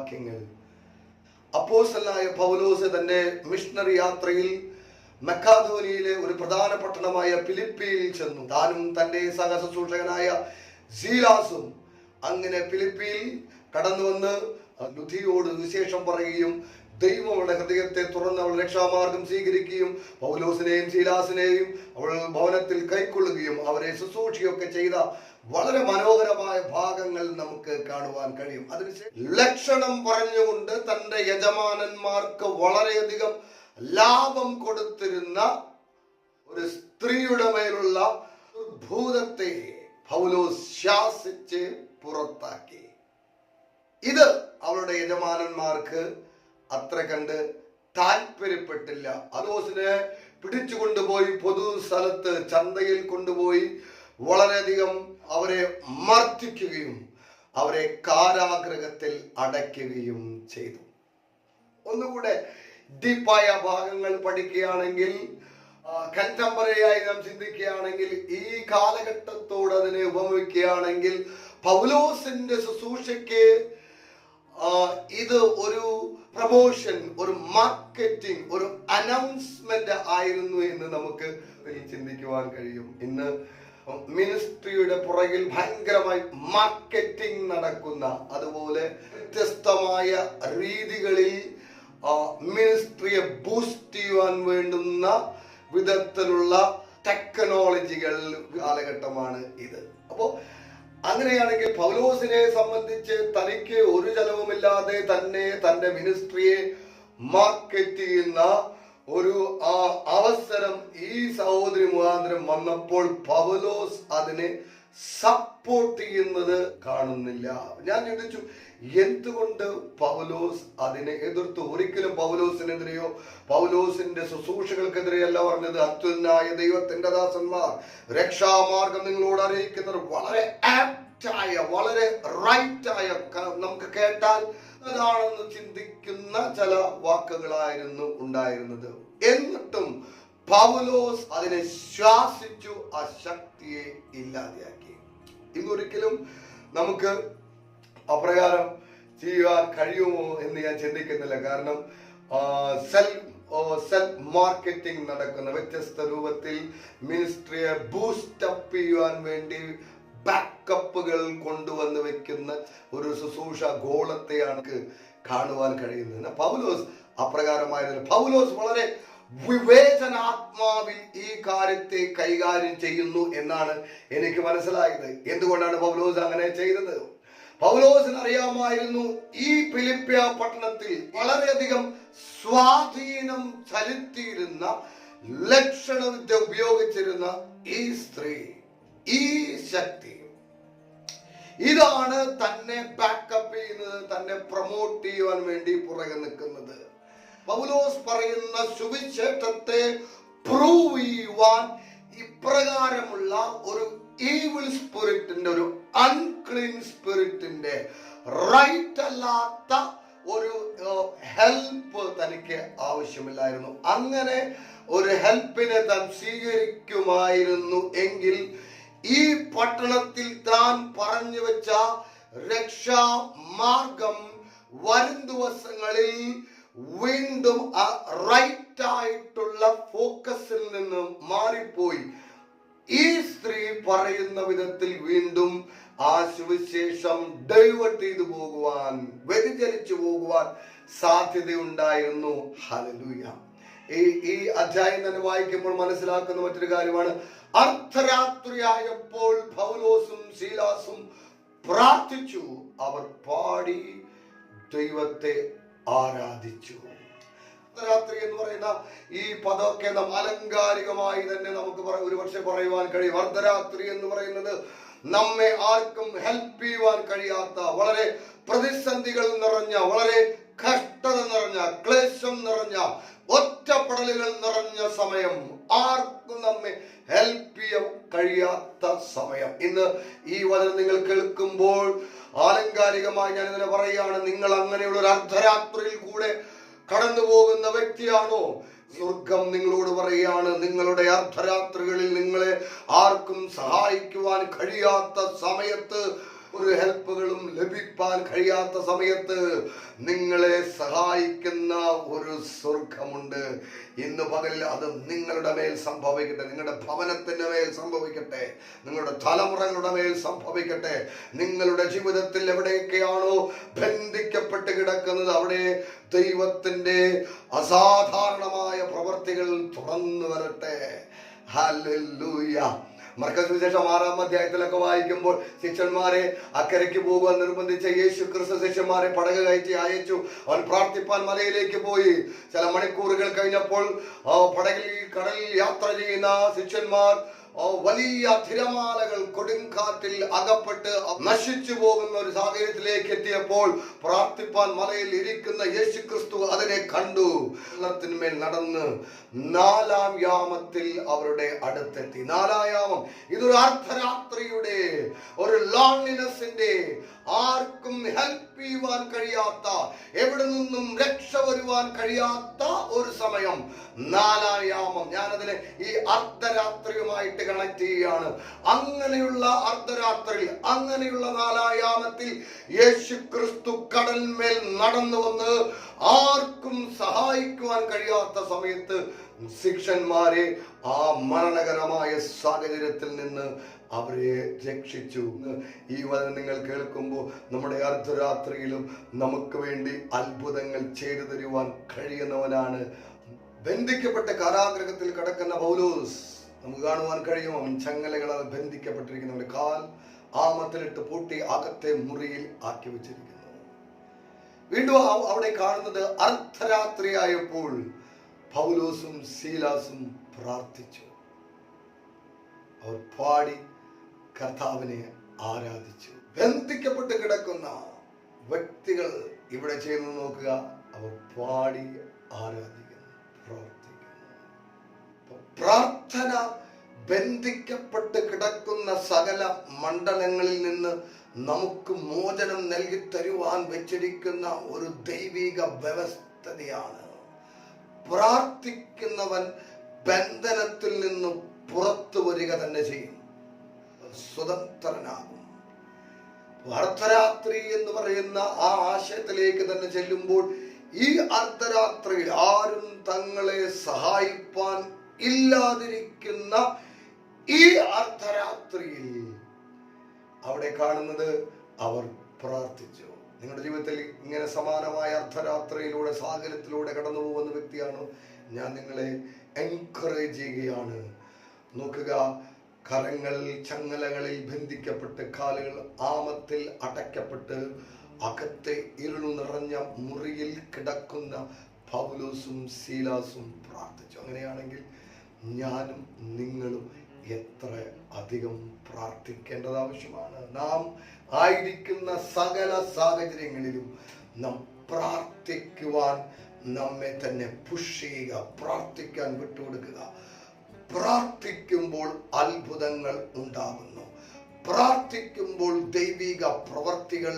വാക്യങ്ങൾ. അപ്പോസ്തലനായ പൗലോസ് തന്റെ മിഷണറി യാത്രയിൽ മക്കാദോനിയയിലെ ഒരു പ്രധാന പട്ടണമായ ഫിലിപ്പിയിൽ ചെന്നു. താനും തന്റെ സഹശുശ്രൂഷകനായ സീലാസും അങ്ങനെ ഫിലിപ്പിയിൽ കടന്നു വന്ന് ലുദിയോട് വിശേഷം പറയുകയും ദൈവം അവളുടെ ഹൃദയത്തെ തുറന്ന് അവൾ രക്ഷാമാർഗം സ്വീകരിക്കുകയും പൗലോസിനെയും സീലാസിനെയും അവൾ ഭവനത്തിൽ കൈക്കൊള്ളുകയും അവരെ ശുശ്രൂഷയൊക്കെ ചെയ്ത വളരെ മനോഹരമായ ഭാഗങ്ങൾ നമുക്ക് കാണുവാൻ കഴിയും. അതിനുശേഷം ലക്ഷണം പറഞ്ഞുകൊണ്ട് തന്റെ യജമാനന്മാർക്ക് വളരെയധികം ലാഭം കൊടുത്തിരുന്ന ഒരു സ്ത്രീയുടെ മേലുള്ള ഭൂതത്തെ പൗലോസ് ശാസിച്ച് പുറത്താക്കി. ഇത് അവളുടെ യജമാനന്മാർക്ക് അത്ര കണ്ട് താല്പര്യപ്പെട്ടില്ല. പൗലോസിനെ പിടിച്ചു കൊണ്ടുപോയി പൊതു സ്ഥലത്ത് ചന്തയിൽ കൊണ്ടുപോയി വളരെയധികം അവരെ മർദ്ദിക്കുകയും അവരെ കാരാഗൃഹത്തിൽ അടയ്ക്കുകയും ചെയ്തു. ഒന്നുകൂടെ ഡീപ്പായ ഭാഗങ്ങൾ പഠിക്കുകയാണെങ്കിൽ, കണ്ടംപററി ആയി നാം ചിന്തിക്കുകയാണെങ്കിൽ, ഈ കാലഘട്ടത്തോട് അതിനെ ഉപമിക്കുകയാണെങ്കിൽ പൗലോസിന്റെ ശുശ്രൂഷയ്ക്ക് ഇത് ഒരു പ്രമോഷൻ, ഒരു മാർക്കറ്റിംഗ്, ഒരു അനൗൺസ്മെന്റ് ആയിരുന്നു എന്ന് നമുക്ക് ചിന്തിക്കുവാൻ കഴിയും. ഇന്ന് മിനിസ്ട്രിയുടെ പുറകിൽ ഭയങ്കരമായി മാർക്കറ്റിംഗ് നടക്കുന്ന, അതുപോലെ വ്യത്യസ്തമായ രീതികളിൽ മിനിസ്ട്രിയെ ബൂസ്റ്റ് ചെയ്യുവാൻ വേണ്ടുന്ന വിധത്തിലുള്ള ടെക്നോളജികൾ കാലഘട്ടമാണ് ഇത്. അപ്പോ അങ്ങനെയാണെങ്കിൽ പൗലോസിനെ സംബന്ധിച്ച് തനിക്ക് ഒരു ചെലവുമില്ലാതെ തന്നെ തന്റെ മിനിസ്ട്രിയെ മാർക്കറ്റ് ചെയ്യുന്ന ഒരു അവസരം ഈ സഹോദരി മുഖാന്തരം വന്നപ്പോൾ പൗലോസ് അതിനെ സപ്പോർട്ട് ചെയ്യുന്നത് കാണുന്നില്ല. ഞാൻ ചിന്തിച്ചു, എന്തുകൊണ്ട് പൗലോസ് അതിനെ എതിർത്തു? ഒരിക്കലും പൗലോസിനെതിരെയോ പൗലോസിന്റെ ശുശ്രൂഷകൾക്കെതിരെയല്ല പറഞ്ഞത്. അത്യുന്നതനായ ദൈവത്തിന്റെ ദാസന്മാർ രക്ഷാമാർഗം നിങ്ങളോട് അറിയിക്കുന്നവർ വളരെ ആപ്റ്റായ, വളരെ റൈറ്റായ, നമുക്ക് കേട്ടാൽ അതാണെന്ന് ചിന്തിക്കുന്ന ചില വാക്കുകളായിരുന്നു ഉണ്ടായിരുന്നത്. എന്നിട്ടും പൗലോസ് അതിനെ ശ്വാസിച്ചു, ആ ശക്തിയെ ഇല്ലാതെയാക്കി. ഇന്നൊരിക്കലും നമുക്ക് അപ്രകാരം ചെയ്യുവാൻ കഴിയുമോ എന്ന് ഞാൻ ചിന്തിക്കുന്നില്ല. കാരണം സെൽഫ് മാർക്കറ്റിംഗ് നടക്കുന്ന, വ്യത്യസ്ത രൂപത്തിൽ മിനിസ്ട്രിയെ ബൂസ്റ്റപ്പ് ചെയ്യുവാൻ വേണ്ടി ബാക്കപ്പുകൾ കൊണ്ടുവന്ന് വെക്കുന്ന ഒരു ശുശ്രൂഷ ഗോളത്തെയാണ് കാണുവാൻ കഴിയുന്നത്. പൗലോസ് അപ്രകാരമായിരുന്നു. പൗലോസ് വളരെ വിവേചനാത്മാവിൽ ഈ കാര്യത്തെ കൈകാര്യം ചെയ്യുന്നു എന്നാണ് എനിക്ക് മനസ്സിലായത്. എന്തുകൊണ്ടാണ് പൗലോസ് അങ്ങനെ ചെയ്തത്? പൗലോസിന് അറിയാമായിരുന്നു, ഈ ഫിലിപ്പിയ പട്ടണത്തിൽ വളരെയധികം സ്വാധീനം ചെലുത്തിയിരുന്ന, ലക്ഷണവിദ്യ ഉപയോഗിച്ചിരുന്ന ഈ സ്ത്രീ, ഈ ശക്തി, ഇതാണ് തന്നെ ബാക്കപ്പ് ചെയ്യുന്നത്, തന്നെ പ്രൊമോട്ട് ചെയ്യുവാൻ വേണ്ടി പുറകെ നിൽക്കുന്നത്. പൗലോസ് പറയുന്ന സുവിശേഷത്തെ പ്രൂവ് ചെയ്യുവാൻ ഇപ്രകാരമുള്ള ഒരു ഈവിൾ സ്പിരിറ്റിന്റെ, ഒരു അൺക്ലീൻ സ്പിരിറ്റിന്റെ, റൈറ്റ് അല്ലാത്ത ഒരു ഹെൽപ്പ് തനിക്ക് ആവശ്യമില്ലായിരുന്നു. അങ്ങനെ ഒരു ഹെൽപ്പിനെ താൻ സ്വീകരിക്കുമായിരുന്നു എങ്കിൽ ഈ പട്ടണത്തിൽ താൻ പറഞ്ഞു വെച്ച രക്ഷാമാർഗം വരും ദിവസങ്ങളിൽ വീണ്ടും ആ റൈറ്റ് ആയിട്ടുള്ള ഫോക്കസിൽ നിന്ന് മാറിപ്പോയി ഈ സ്ത്രീ പറയുന്ന വിധത്തിൽ വീണ്ടും ആ സുവിശേഷം ഡൈവേർട്ട് ചെയ്തു പോകുവാൻ, വ്യതിചലിച്ചു പോകുവാൻ സാധ്യതയുണ്ടായിരുന്നു. ഹല്ലേലൂയ. ഈ അധ്യായം തന്നെ വായിക്കുമ്പോൾ മനസ്സിലാക്കുന്ന മറ്റൊരു കാര്യമാണ്, അർദ്ധരാത്രിയായപ്പോൾ പൗലോസും സീലാസും പ്രാർത്ഥിച്ചു, അവർ പാടി ദൈവത്തെ ആരാധിച്ചു. അർദ്ധരാത്രി എന്ന് പറയുന്ന ഈ പദമൊക്കെ നാം അലങ്കാരികമായി തന്നെ നമുക്ക് ഒരു പക്ഷെ പറയുവാൻ കഴിയും. അർദ്ധരാത്രി എന്ന് പറയുന്നത് നമ്മെ ആർക്കും ഹെൽപ്പ് ചെയ്യുവാൻ കഴിയാത്ത, വളരെ പ്രതിസന്ധികൾ നിറഞ്ഞ, വളരെ കഷ്ടത നിറഞ്ഞ, ക്ലേശം നിറഞ്ഞ, ഒറ്റപ്പെടലുകൾ നിറഞ്ഞ സമയം, ആർക്കും നമ്മെ ഹെൽപ്പ് ചെയ്യാൻ കഴിയാത്ത സമയം. ഇന്ന് ഈ വചനം നിങ്ങൾ കേൾക്കുമ്പോൾ ആലങ്കാരികമായി ഞാൻ ഇതിനെ പറയുകയാണ്, നിങ്ങൾ അങ്ങനെയുള്ള ഒരു അർദ്ധരാത്രിയിൽ കൂടെ കടന്നു പോകുന്ന വ്യക്തിയാണോ? സ്വർഗം നിങ്ങളോട് പറയുകയാണ്, നിങ്ങളുടെ അർദ്ധരാത്രികളിൽ നിങ്ങളെ ആർക്കും സഹായിക്കുവാൻ കഴിയാത്ത സമയത്ത് ഒരു ഹെൽപ്പുകളും ലഭിക്കാൻ കഴിയാത്ത സമയത്ത് നിങ്ങളെ സഹായിക്കുന്ന ഒരു സ്വർഗമുണ്ട്. ഇന്ന് പകലിൽ അത് നിങ്ങളുടെ മേൽ സംഭവിക്കട്ടെ, നിങ്ങളുടെ ഭവനത്തിന്റെ മേൽ സംഭവിക്കട്ടെ, നിങ്ങളുടെ തലമുറകളുടെ മേൽ സംഭവിക്കട്ടെ. നിങ്ങളുടെ ജീവിതത്തിൽ എവിടെയൊക്കെയാണോ ബന്ധിക്കപ്പെട്ട് കിടക്കുന്നത് അവിടെ ദൈവത്തിന്റെ അസാധാരണമായ പ്രവർത്തികൾ തുറന്നു വരട്ടെ. ഹല്ലേലൂയ. മർക്കോസ് സുവിശേഷം 6-ാം അധ്യായത്തിലൊക്കെ വായിക്കുമ്പോൾ ശിഷ്യന്മാരെ അക്കരയ്ക്ക് പോകുവാൻ നിർബന്ധിച്ച യേശു ക്രിസ്തു ശിഷ്യന്മാരെ പടക് കയറ്റി അയച്ചു. അവൻ പ്രാർത്ഥിപ്പാൻ മലയിലേക്ക് പോയി. ചില മണിക്കൂറുകൾ കഴിഞ്ഞപ്പോൾ പടകിൽ കടലിൽ യാത്ര ചെയ്യുന്ന ശിഷ്യന്മാർ വലിയ തിരമാലകൾ കൊടുങ്കാറ്റിൽ അകപ്പെട്ട് നശിച്ചു പോകുന്ന ഒരു സാഹചര്യത്തിലേക്ക് എത്തിയപ്പോൾ പ്രാർത്ഥിപ്പാൻ മലയിൽ ഇരിക്കുന്ന യേശു ക്രിസ്തു അതിനെ കണ്ടു. വെള്ളത്തിന്മേൽ നടന്ന് 4-ാം യാമത്തിൽ അവരുടെ അടുത്തെത്തി. 4-ാം യാമം ഇതൊരു അർദ്ധരാത്രിയുടെ, ഒരു ലോൺലിനെസിന്റെ, ആർക്കും ഹെൽപ്പ് ചെയ്യുവാൻ കഴിയാത്ത, എവിടെ നിന്നും രക്ഷ വരുവാൻ കഴിയാത്ത ഒരു സമയം. 4-ാം യാമം, ഞാനതിനെ ഈ അർദ്ധരാത്രിയുമായിട്ട് കണക്ട് ചെയ്യുകയാണ്. അങ്ങനെയുള്ള അർദ്ധരാത്രിയിൽ, അങ്ങനെയുള്ള 4-ാം യാമത്തിൽ യേശു ക്രിസ്തു കടലിന്മേൽ നടന്നു വന്ന് ആർക്കും സഹായിക്കുവാൻ കഴിയാത്ത സമയത്ത് ശിഷ്യന്മാരെ ആ മരണകരമായ സാഹചര്യത്തിൽ നിന്ന് അവരെ രക്ഷിച്ചു. ഈ വചനം നിങ്ങൾ കേൾക്കുമ്പോൾ നമ്മുടെ അർദ്ധരാത്രിയിലും നമുക്ക് വേണ്ടി അത്ഭുതങ്ങൾ ചെയ്തു തരുവാൻ കഴിയുന്നവനാണ്. ബന്ധിക്കപ്പെട്ട കാരാഗ്രഹത്തിൽ കിടക്കുന്ന പൗലോസ് നമുക്ക് കാണുവാൻ കഴിയും. അവൻ ചങ്ങലകളാൽ ബന്ധിക്കപ്പെട്ടിരിക്കുന്നവന്റെ കാൽ ആമത്തിലിട്ട് പൂട്ടി അകത്തെ മുറിയിൽ ആക്കി വെച്ചിരിക്കുന്നു. വീണ്ടും അവിടെ കാണുന്നത് അർദ്ധരാത്രിയായപ്പോൾ പൗലോസും ശീലാസും പ്രാർത്ഥിച്ചു. അവർ പാടി കർത്താവിനെ ആരാധിച്ചു. ബന്ധിക്കപ്പെട്ട് കിടക്കുന്ന വ്യക്തികൾ ഇവിടെ ചെയ്തു നോക്കുക. അവർ പാടി ആരാധിക്കുന്നു, പ്രാർത്ഥിക്കുന്നു. പ്രാർത്ഥന ബന്ധിക്കപ്പെട്ട് കിടക്കുന്ന സകല മണ്ഡലങ്ങളിൽ നിന്ന് നമുക്ക് മോചനം നൽകി തരുവാൻ വെച്ചിരിക്കുന്ന ഒരു ദൈവിക വ്യവസ്ഥതയാണ്. പ്രാർത്ഥിക്കുന്നവൻ ബന്ധനത്തിൽ നിന്നും പുറത്തു വരിക തന്നെ ചെയ്യും, സ്വതന്ത്രനാകും. അർദ്ധരാത്രി എന്ന് പറയുന്ന ആ ആശയത്തിലേക്ക് തന്നെ ചെല്ലുമ്പോൾ ഈ അർദ്ധരാത്രിയിൽ ആരും തങ്ങളെ സഹായിപ്പാൻ ഇല്ലാതിരിക്കുന്ന ഈ അർദ്ധരാത്രിയിൽ അവിടെ കാണുന്നത് അവർ പ്രാർത്ഥിച്ചു. നിങ്ങളുടെ ജീവിതത്തിൽ ഇങ്ങനെ സമാനമായ അർദ്ധരാത്രിയിലൂടെ സാഗരത്തിലൂടെ കടന്നു പോകുന്ന വ്യക്തിയാണോ? ഞാൻ നിങ്ങളെ എൻകറേജ് ചെയ്യുകയാണ്. നോക്കുക, കരങ്ങൾ ചങ്ങലകളിൽ ബന്ധിക്കപ്പെട്ട് കാലുകൾ ആമത്തിൽ അടയ്ക്കപ്പെട്ട് അകത്തെ ഇരുൾ നിറഞ്ഞ മുറിയിൽ കിടക്കുന്ന പൗലോസും ശീലാസും പ്രാർത്ഥിച്ചു. അങ്ങനെയാണെങ്കിൽ ഞാനും നിങ്ങളും എത്ര അധികം പ്രാർത്ഥിക്കേണ്ടത് ആവശ്യമാണ്. നാം ആയിരിക്കുന്ന സകല സാഹചര്യങ്ങളിലും നാം പ്രാർത്ഥിക്കുവാൻ നമ്മെ തന്നെ പുഷ് ചെയ്യുക, പ്രാർത്ഥിക്കാൻ വിട്ടുകൊടുക്കുക. പ്രാർത്ഥിക്കുമ്പോൾ അത്ഭുതങ്ങൾ ഉണ്ടാകുന്നു. പ്രാർത്ഥിക്കുമ്പോൾ ദൈവിക പ്രവർത്തികൾ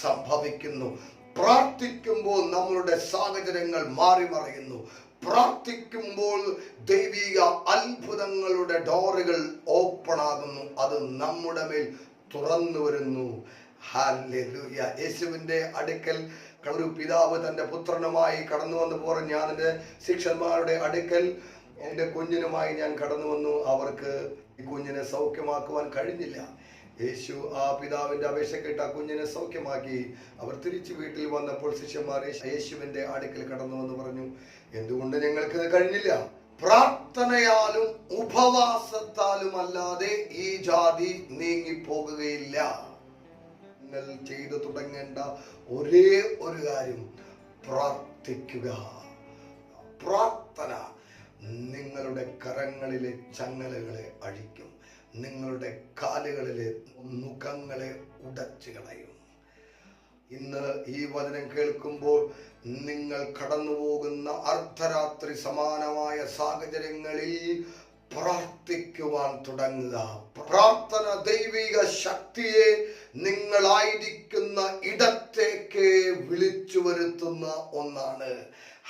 സംഭവിക്കുന്നു. പ്രാർത്ഥിക്കുമ്പോൾ നമ്മളുടെ സാഹചര്യങ്ങൾ മാറി മറിയുന്നു. പ്രാർത്ഥിക്കുമ്പോൾ ദൈവിക അത്ഭുതങ്ങളുടെ ഡോറുകൾ ഓപ്പൺ ആകുന്നു. അത് നമ്മുടെ മേൽ തുറന്നു വരുന്നു. ഹല്ലേലൂയ. യേശുവിന്റെ അടുക്കൽ ഒരു പിതാവ് തന്റെ പുത്രനുമായി കടന്നു വന്ന് പറഞ്ഞു, ഞാൻ എൻ്റെ ശിഷ്യന്മാരുടെ അടുക്കൽ എൻ്റെ കുഞ്ഞിനുമായി ഞാൻ കടന്നു വന്നു, അവർക്ക് ഈ കുഞ്ഞിനെ സൗഖ്യമാക്കുവാൻ കഴിഞ്ഞില്ല. യേശു ആ പിതാവിന്റെ അപേക്ഷ കേട്ട് ആ കുഞ്ഞിനെ സൗഖ്യമാക്കി. അവർ തിരിച്ചു വീട്ടിൽ വന്നപ്പോൾ ശിഷ്യന്മാർ യേശുവിന്റെ അടുക്കൽ കടന്നു വന്ന് പറഞ്ഞു, എന്തുകൊണ്ട് ഞങ്ങൾക്ക് കഴിഞ്ഞില്ല? പ്രാർത്ഥനയാലും ഉപവാസത്താലും അല്ലാതെ ഈ ജാതി നീങ്ങിപ്പോകുകയില്ല. നിങ്ങൾ ചെയ്തു തുടങ്ങേണ്ട ഒരേ ഒരു കാര്യം പ്രാർത്ഥിക്കുക. പ്രാർത്ഥന നിങ്ങളുടെ കരങ്ങളിലെ ചങ്ങലകളെ അഴിക്കും, നിങ്ങളുടെ കാലുകളിലെ മുഖങ്ങളെ ഉടച്ചു കളയും. ഇന്ന് ഈ വചനം കേൾക്കുമ്പോൾ നിങ്ങൾ കടന്നു പോകുന്ന അർദ്ധരാത്രി സമാനമായ സാഹചര്യങ്ങളിൽ പ്രാർത്ഥിക്കുവാൻ തുടങ്ങുക. പ്രാർത്ഥന ദൈവിക ശക്തിയെ നിങ്ങളായിരിക്കുന്ന ഇടത്തേക്ക് വിളിച്ചു വരുത്തുന്ന ഒന്നാണ്.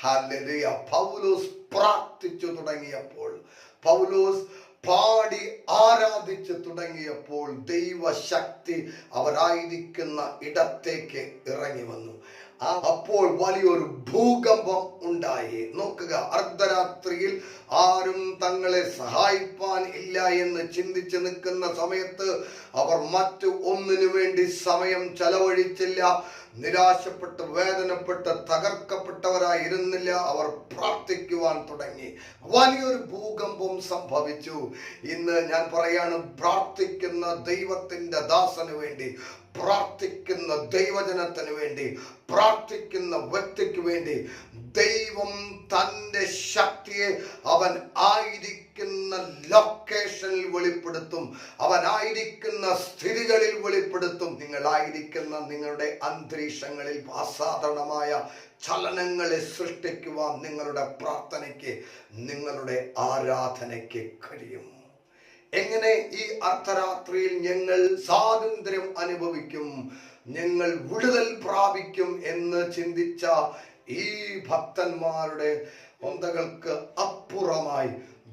ഹല്ലേലൂയ. പൗലോസ് പ്രാർത്ഥിച്ചു തുടങ്ങിയപ്പോൾ, പൗലോസ് പാടി ആരാധിച്ചു തുടങ്ങിയപ്പോൾ ദൈവശക്തി അവരായിരിക്കുന്ന ഇടത്തേക്ക് ഇറങ്ങി വന്നു. അപ്പോൾ വലിയൊരു ഭൂകമ്പം ഉണ്ടായി. നോക്കുക, അർദ്ധരാത്രിയിൽ ആരും തങ്ങളെ സഹായിപ്പാൻ ഇല്ല എന്ന് ചിന്തിച്ച് നിൽക്കുന്ന സമയത്ത് അവർ മറ്റു ഒന്നിനു വേണ്ടി സമയം ചെലവഴിച്ചില്ല. നിരാശപ്പെട്ട് വേദനപ്പെട്ട് തകർക്കപ്പെട്ടവരായിരുന്നില്ല. അവർ പ്രാർത്ഥിക്കുവാൻ തുടങ്ങി. വലിയൊരു ഭൂകമ്പം സംഭവിച്ചു. ഇന്ന് ഞാൻ പറയാണ്, പ്രാർത്ഥിക്കുന്ന ദൈവത്തിന്റെ ദാസന് വേണ്ടി, പ്രാർത്ഥിക്കുന്ന ദൈവജനത്തിന് വേണ്ടി, പ്രാർത്ഥിക്കുന്ന വ്യക്തിക്ക് വേണ്ടി ദൈവം തൻ്റെ ശക്തിയെ അവൻ ആയിരിക്കുന്ന ലൊക്കേഷനിൽ വെളിപ്പെടുത്തും. അവനായിരിക്കുന്ന സ്ഥിതികളിൽ വെളിപ്പെടുത്തും. നിങ്ങളായിരിക്കുന്ന നിങ്ങളുടെ അന്തരീക്ഷങ്ങളിൽ അസാധാരണമായ ചലനങ്ങളെ സൃഷ്ടിക്കുവാൻ നിങ്ങളുടെ പ്രാർത്ഥനയ്ക്ക്, നിങ്ങളുടെ ആരാധനയ്ക്ക് കഴിയും. എങ്ങനെ ഈ അർദ്ധരാത്രിയിൽ ഞങ്ങൾ സ്വാതന്ത്ര്യം അനുഭവിക്കും, ഞങ്ങൾ വിടുതൽ പ്രാപിക്കും എന്ന് ചിന്തിച്ച ഈ ഭക്തന്മാരുടെ ഒന്തകൾക്ക് അപ്പുറമായി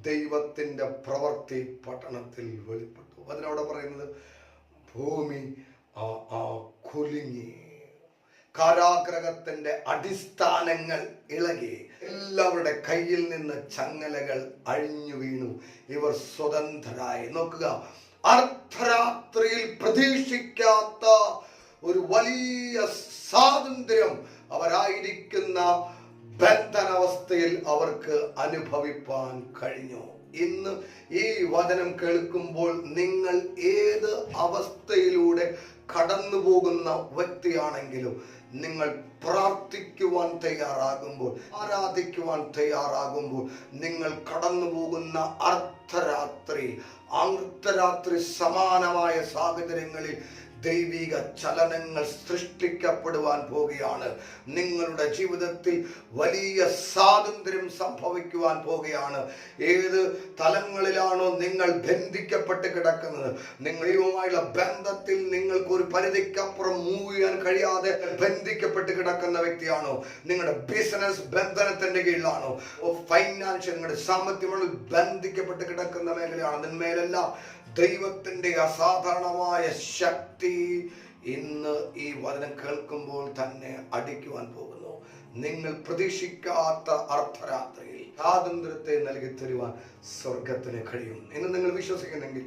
ദൈവത്തിന്റെ പ്രവൃത്തി പട്ടണത്തിൽ വെളിപ്പെട്ടു. അതിനവിടെ പറയുന്നത് ഭൂമി കുലുങ്ങി, കാരാഗ്രഹത്തിന്റെ അടിസ്ഥാനങ്ങൾ ഇളകി, എല്ലാവരുടെ കയ്യിൽ നിന്ന് ചങ്ങലകൾ അഴിഞ്ഞു വീണു. ഇവർ സ്വതന്ത്രരായി. നോക്കുക, അർദ്ധരാത്രിയിൽ പ്രതീക്ഷിക്കാത്ത ഒരു വലിയ സ്വാതന്ത്ര്യം അവരായിരിക്കുന്ന ബന്ധനാവസ്ഥയിൽ അവർക്ക് അനുഭവിപ്പാൻ കഴിഞ്ഞു. ഇന്ന് ഈ വചനം കേൾക്കുമ്പോൾ നിങ്ങൾ ഏത് അവസ്ഥയിലൂടെ കടന്നു പോകുന്ന വ്യക്തിയാണെങ്കിലും നിങ്ങൾ പ്രാർത്ഥിക്കുവാൻ തയ്യാറാകുമ്പോൾ, ആരാധിക്കുവാൻ തയ്യാറാകുമ്പോൾ, നിങ്ങൾ കടന്നു പോകുന്ന അർദ്ധരാത്രി സമാനമായ സാഹചര്യങ്ങളിൽ ദൈവിക ചലനങ്ങൾ സൃഷ്ടിക്കപ്പെടുവാൻ പോകുകയാണ്. നിങ്ങളുടെ ജീവിതത്തിൽ വലിയ സ്വാതന്ത്ര്യം സംഭവിക്കുവാൻ പോകുകയാണ്. ഏത് തലങ്ങളിലാണോ നിങ്ങൾ ബന്ധിക്കപ്പെട്ട് കിടക്കുന്നത്, നിങ്ങളുമായുള്ള ബന്ധത്തിൽ നിങ്ങൾക്ക് ഒരു പരിധിക്കപ്പുറം മൂവ് ചെയ്യാൻ കഴിയാതെ ബന്ധിക്കപ്പെട്ട് കിടക്കുന്ന വ്യക്തിയാണോ, നിങ്ങളുടെ ബിസിനസ് ബന്ധനത്തിന്റെ കീഴിലാണോ, ഫൈനാൻഷ്യൽ നിങ്ങളുടെ സാമ്പത്തികമായി ബന്ധിക്കപ്പെട്ട് കിടക്കുന്ന മേഖലയാണോ, അതിന്മേലെല്ലാം ദൈവത്തിന്റെ അസാധാരണമായ ശക്തി ഇന്ന് ഈ വചനം കേൾക്കുമ്പോൾ തന്നെ അടിക്കുവാൻ പോകുന്നു. നിങ്ങൾ പ്രതീക്ഷിക്കാത്ത അർദ്ധരാത്രിയിൽ സ്വാതന്ത്ര്യത്തെ നൽകി തരുവാൻ സ്വർഗത്തിന് കഴിയും. ഇന്ന് നിങ്ങൾ വിശ്വസിക്കുന്നെങ്കിൽ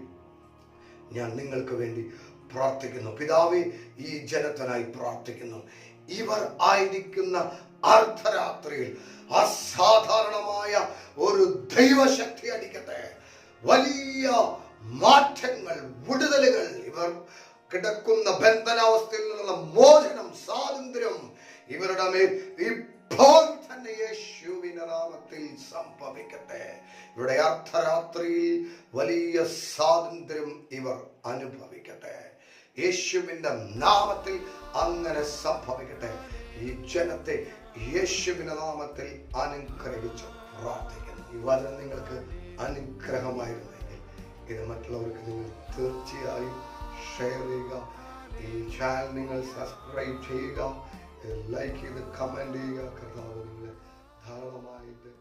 ഞാൻ നിങ്ങൾക്ക് വേണ്ടി പ്രാർത്ഥിക്കുന്നു. പിതാവേ, ഈ ജനത്തിനായി പ്രാർത്ഥിക്കുന്നു. ഇവർ ആയിരിക്കുന്ന അർദ്ധരാത്രിയിൽ അസാധാരണമായ ഒരു ദൈവശക്തി അടിക്കട്ടെ. വലിയ മാറ്റങ്ങൾ, വിടുതലുകൾ, ഇവർ കിടക്കുന്ന ബന്ധനാവസ്ഥയിൽ നിന്നുള്ള മോചനം, സ്വാതന്ത്ര്യം ഇവരുടെ മേൽ ഇപ്പോൾ തന്നെ യേശുവിന്റെ നാമത്തിൽ സംഭവിക്കട്ടെ. ഇവരുടെ അർദ്ധരാത്രിയിൽ വലിയ സ്വാതന്ത്ര്യം ഇവർ അനുഭവിക്കട്ടെ. യേശുവിന്റെ നാമത്തിൽ അങ്ങനെ സംഭവിക്കട്ടെ. ഈ ജനത്തെ യേശുവിന്റെ നാമത്തിൽ അനുഗ്രഹിച്ചു പ്രാർത്ഥിക്കുന്നു. ഈ വചനം നിങ്ങൾക്ക് അനുഗ്രഹമായിരുന്നെങ്കിൽ ഇത് മറ്റുള്ളവർക്ക് നിങ്ങൾ തീർച്ചയായും ഷെയർ ചെയ്യുക. ഈ ചാനൽ നിങ്ങൾ സബ്സ്ക്രൈബ് ചെയ്യുക, ലൈക്ക് ചെയ്ത് കമന്റ് ചെയ്യുക. കർത്താവ് നിങ്ങളെ ധാരാളമായിട്ട്